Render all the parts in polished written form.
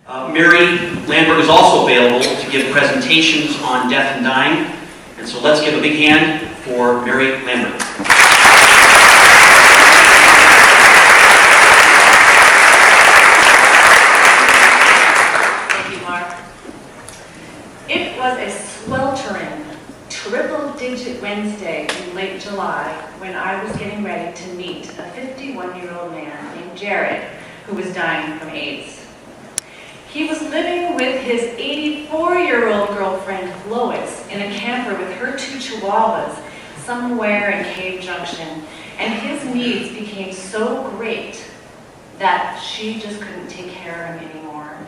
Mary Lambert is also available to give presentations on death and dying. And so let's give a big hand for Mary Lambert. Thank you, Mark. It was a sweltering, triple-digit Wednesday in late July when I was getting ready to meet a 51-year-old man named Jared who was dying from AIDS. He was living with his 84-year-old girlfriend, Lois, in a camper with her 2 chihuahuas somewhere in Cave Junction, and his needs became so great that she just couldn't take care of him anymore.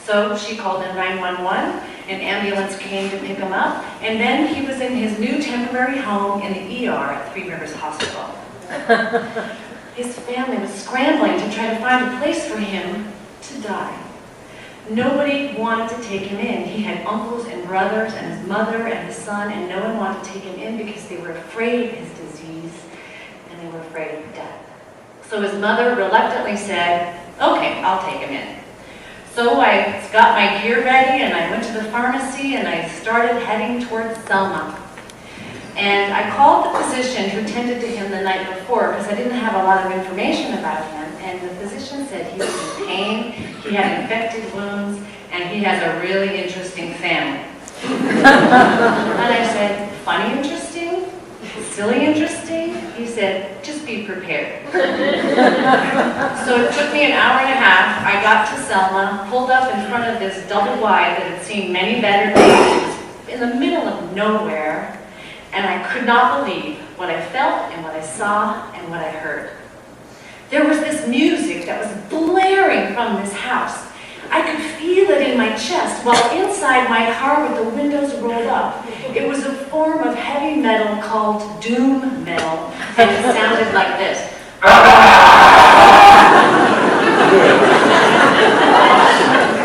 So she called in 911, an ambulance came to pick him up, and then he was in his new temporary home in the ER at Three Rivers Hospital. His family was scrambling to try to find a place for him to die. Nobody wanted to take him in. He had uncles and brothers and his mother and his son, and no one wanted to take him in because they were afraid of his disease and they were afraid of death. So his mother reluctantly said, "Okay, I'll take him in." So I got my gear ready and I went to the pharmacy and I started heading towards Selma. And I called the physician who tended to him the night before because I didn't have a lot of information about him. And the physician said he was in pain, he had infected wounds, and he has a really interesting family. And I said, "Funny interesting? Silly interesting?" He said, "Just be prepared." So it took me an hour and a half. I got to Selma, pulled up in front of this double wide that had seen many better days. It was in the middle of nowhere. And I could not believe what I felt and what I saw and what I heard. There was this music that was blaring from this house. I could feel it in my chest, while inside my car with the windows rolled up, it was a form of heavy metal called doom metal, and it sounded like this.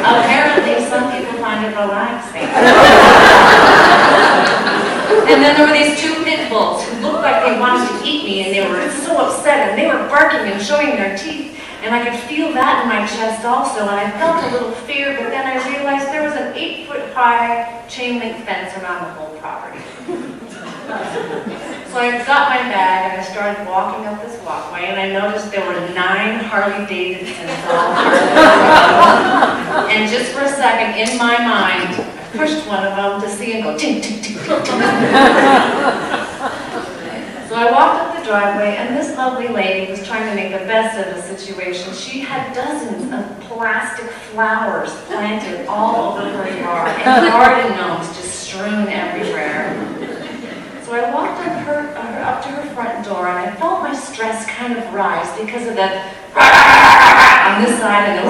Apparently, some people find it relaxing. And then there were these 2 pit bulls who looked like they wanted to eat me, and they were so upset, and they were barking and showing their teeth. And I could feel that in my chest also, and I felt a little fear, but then I realized there was an 8-foot-high chain link fence around the whole property. So I got my bag, and I started walking up this walkway, and I noticed there were 9 Harley Davidsons all around. And just for a second, in my mind, I pushed one of them to see and go, tink, tink, tink, tink, tink. So I walked up the driveway, and this lovely lady was trying to make the best of the situation. She had dozens of plastic flowers planted all over her yard, and garden gnomes just strewn everywhere. So I walked up to her front door, and I felt my stress kind of rise because of the on this side and the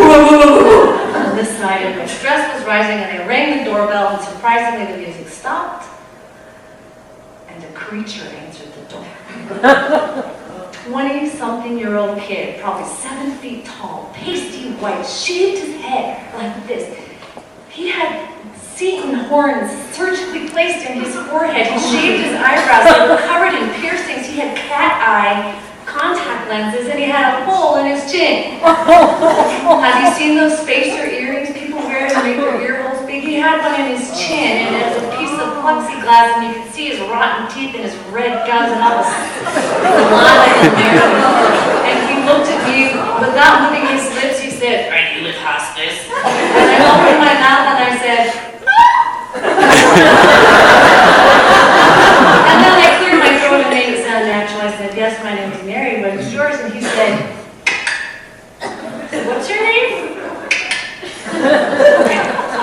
on this side, and my stress was rising, and I rang the doorbell, and surprisingly the music stopped, and a creature answered the door. 20-something-year-old kid, probably 7 feet tall, pasty white, shaved his head like this. He had Satan horns surgically placed in his forehead. He shaved his eyebrows. They were covered in piercings. He had cat eye contact lenses, and he had a hole in his chin. Have you seen those spacer earrings people wear to make their ear holes big? He had one in his chin, and it was a piece of plexiglass, and you could see his rotten teeth and his red gums and all the saliva in there. And he looked at me without moving his lips. He said, "Are you with hospice?" And I opened my mouth and I said, and then I cleared my throat and made it sound natural. I said, "Yes, my name is Mary. What is yours?" And he said, "What's your name?"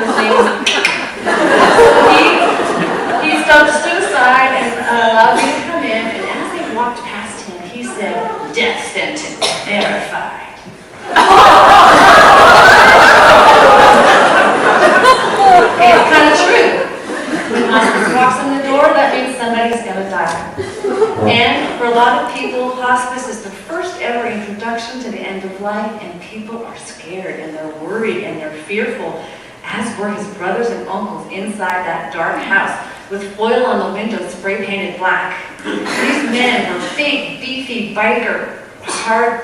His name he stood aside and allowed me to come in. And as I walked past him, he said, "Death sentence verified." It's kind of true. When hospice walks in the door, that means somebody's going to die. And for a lot of people, hospice is the first ever introduction to the end of life, and people are scared, and they're worried, and they're fearful, as were his brothers and uncles inside that dark house, with foil on the windows spray painted black. These men were big, beefy, biker, hard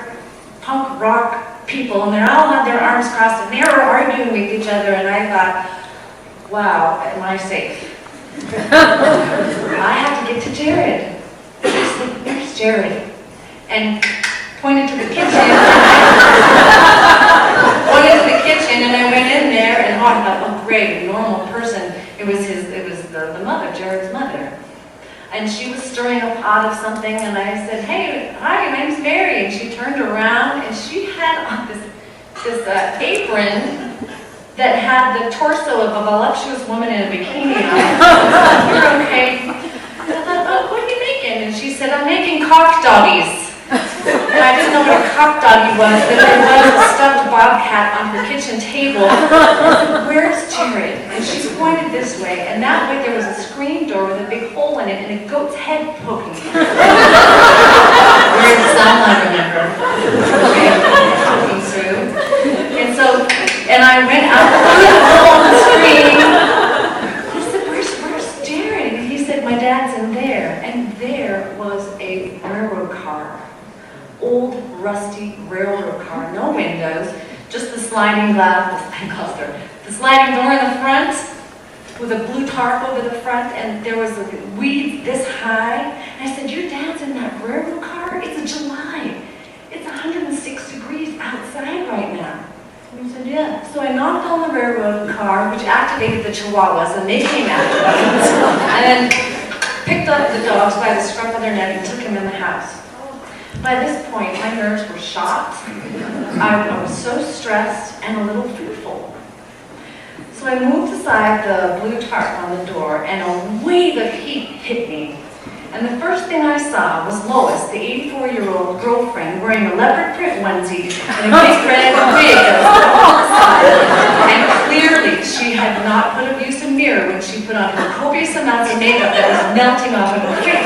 punk rock people, and they all had their arms crossed, and they were arguing with thought, wow, am I safe? I had to get to Jared. I said, where's Jared? And pointed to the kitchen. Pointed to the kitchen, and I went in there, and a great, normal person. It was the mother, Jared's mother. And she was stirring a pot of something, and I said, hey, hi, my name's Mary. And she turned around, and she had on this apron that had the torso of a voluptuous woman in a bikini on it. You're okay. And I thought, oh, what are you making? And she said, I'm making cock doggies. And I didn't know what a cock doggy was, but there was a stuffed bobcat on her kitchen table. I said, where's Jared? And she pointed this way, and that way there was a screen door with a big hole in it and a goat's head poking through. Weird sound, I remember. Okay, poking through. And I went out through the hole in the screen. I said, where's Jared? And he said, my dad's in there. And there was a railroad car. Old, rusty railroad car, no windows, just the sliding glass, the sliding door in the front with a blue tarp over the front, and there was weeds this high. And I said, your dad's in that railroad car? It's July. It's 106 degrees outside right now. And he said, yeah. So I knocked on the railroad car, which activated the chihuahuas, and they came afterwards, and then picked up the dogs by the scruff of their neck and took them in the house. By this point, my nerves were shot. I was so stressed and a little fearful. So I moved aside the blue tarp on the door, and a wave of heat hit me. And the first thing I saw was Lois, the 84-year-old girlfriend, wearing a leopard print onesie and a big red wig that was on the side. And clearly, she had not put a use of mirror when she put on her copious amounts of makeup that was melting off of her face.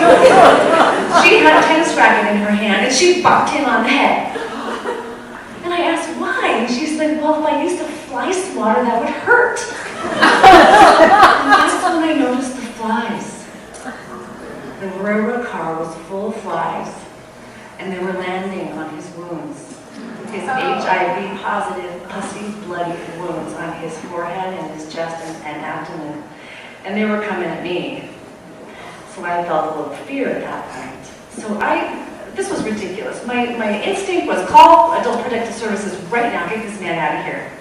She had a tennis racket in her hand, and she bopped him on the head. And I asked why, and she said, well, if I used a fly swatter, that would hurt. And that's when I noticed the flies. The railroad car was full of flies, and they were landing on his wounds. His HIV positive, pussy, bloody wounds on his forehead and his chest and abdomen. And they were coming at me. So I felt a little fear at that point. So this was ridiculous. My instinct was call Adult Protective Services right now, get this man out of here,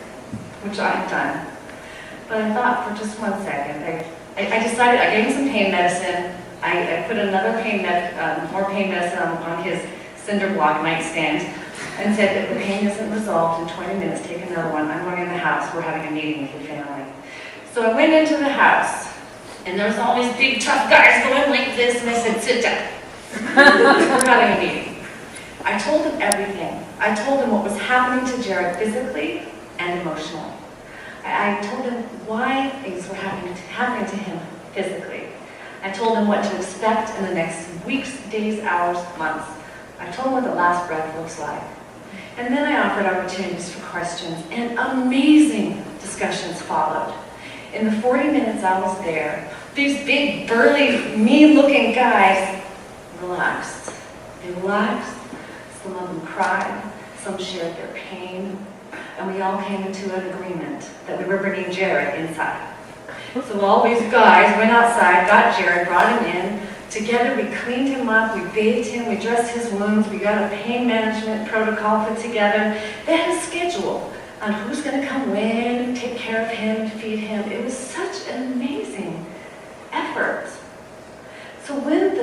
which I had done. But I thought for just 1 second, I decided, I gave him some pain medicine. I put another more pain medicine on his cinder block nightstand and said that the pain isn't resolved in 20 minutes, take another one. I'm going in the house, we're having a meeting with your family. So I went into the house, and there was all these big tough guys going like this, and I said, sit down. We're having a meeting. I told him everything. I told him what was happening to Jared physically and emotionally. I told him why things were happening to him physically. I told him what to expect in the next weeks, days, hours, months. I told him what the last breath looks like. And then I offered opportunities for questions, and amazing discussions followed. In the 40 minutes I was there, these big, burly, mean-looking guys relaxed. They relaxed. Some of them cried. Some shared their pain. And we all came into an agreement that we were bringing Jared inside. So all these guys went outside, got Jared, brought him in. Together we cleaned him up, we bathed him, we dressed his wounds, we got a pain management protocol put together. They had a schedule on who's going to come when, take care of him, feed him. It was such an amazing effort. So when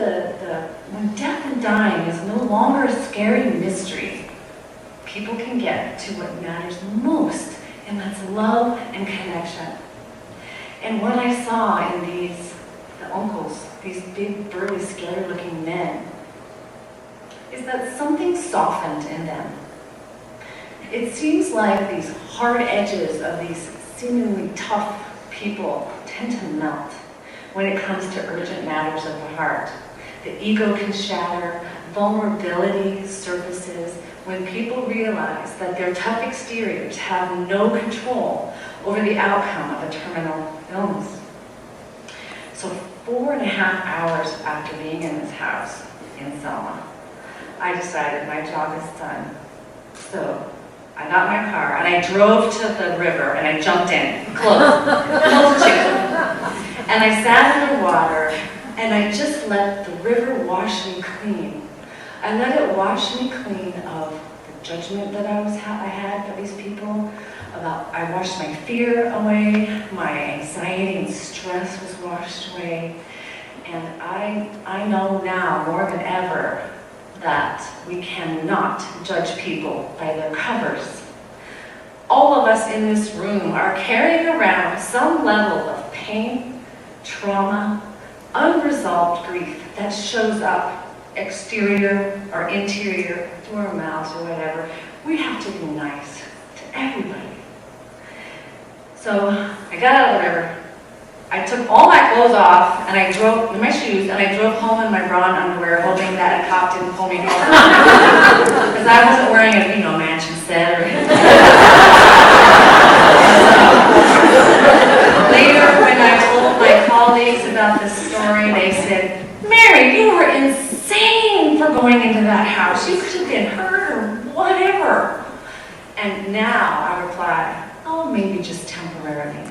death and dying is no longer a scary mystery, people can get to what matters most, and that's love and connection. And what I saw in the uncles, these big, burly, scary-looking men, is that something softened in them. It seems like these hard edges of these seemingly tough people tend to melt when it comes to urgent matters of the heart. The ego can shatter, vulnerability surfaces when people realize that their tough exteriors have no control over the outcome of a terminal illness. So 4.5 hours after being in this house in Selma, I decided my job is done. So I got in my car and I drove to the river and I jumped in, close chicken. And I sat in the water and I just let the river wash me clean. I let it wash me clean of the judgment that I had for these people. I washed my fear away, my anxiety and stress was washed away. And I know now more than ever that we cannot judge people by their covers. All of us in this room are carrying around some level of pain, trauma, unresolved grief that shows up exterior or interior, through our mouths or whatever. We have to be nice to everybody. So I got out of the river. I took all my clothes off and I drove in my shoes and I drove home in my bra and underwear, hoping that a cop didn't pull me over because I wasn't wearing a mansion set or. Later, when I told my colleagues about this story, they said, "Mary, you were insane for going into that house. You could have been hurt or whatever." And now I reply, "Oh, maybe just temporarily."